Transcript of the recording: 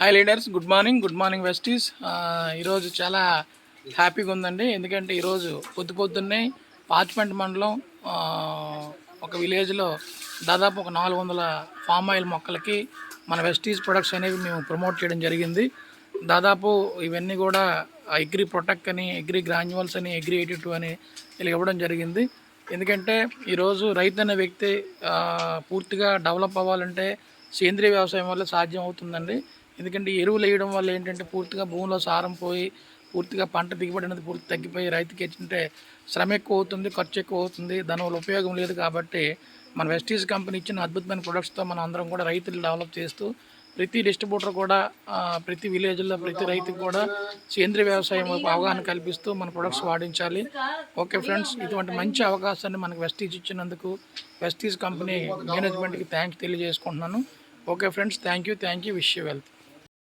Hi leaders, good morning వెస్టీస్. ఈరోజు చాలా హ్యాపీగా ఉందండి. ఎందుకంటే ఈరోజు పొద్దున్నే పార్చ్మెంట్ మండలం ఒక విలేజ్లో దాదాపు ఒక 400 ఫామ్ ఆయిల్ మొక్కలకి మన వెస్టీస్ ప్రొడక్ట్స్ అనేవి మేము ప్రమోట్ చేయడం జరిగింది. దాదాపు ఇవన్నీ కూడా అగ్రి ప్రొటెక్ట్ అని, అగ్రి గ్రాన్యువల్స్ అని, అగ్రి 82 అని ఇలా ఇవ్వడం జరిగింది. ఎందుకంటే ఈరోజు రైతు అనే వ్యక్తి పూర్తిగా డెవలప్ అవ్వాలంటే సేంద్రీయ వ్యవసాయం వల్ల సాధ్యం అవుతుందండి. ఎందుకంటే ఎరువులు వేయడం వల్ల ఏంటంటే పూర్తిగా భూమిలో సారం పోయి పూర్తిగా పంట దిగుబడి అనేది పూర్తి తగ్గిపోయి రైతుకి ఏంటంటే శ్రమ ఎక్కువ అవుతుంది, ఖర్చు ఎక్కువ అవుతుంది, దానివల్ల ఉపయోగం లేదు. కాబట్టి మన వెస్టీస్ కంపెనీ ఇచ్చిన అద్భుతమైన ప్రొడక్ట్స్తో మనం అందరం కూడా రైతులు డెవలప్ చేస్తూ ప్రతి డిస్ట్రిబ్యూటర్ కూడా ప్రతి విలేజ్లో ప్రతి రైతుకు కూడా సేంద్రీయ వ్యవసాయం అవగాహన కల్పిస్తూ మన ప్రొడక్ట్స్ వాడించాలి. ఓకే ఫ్రెండ్స్, ఇటువంటి మంచి అవకాశాన్ని మనకు వెస్టీస్ ఇచ్చినందుకు వెస్టీస్ కంపెనీ మేనేజ్మెంట్కి థ్యాంక్స్ తెలియజేసుకుంటున్నాను. Okay friends, thank you. Wish you wealth.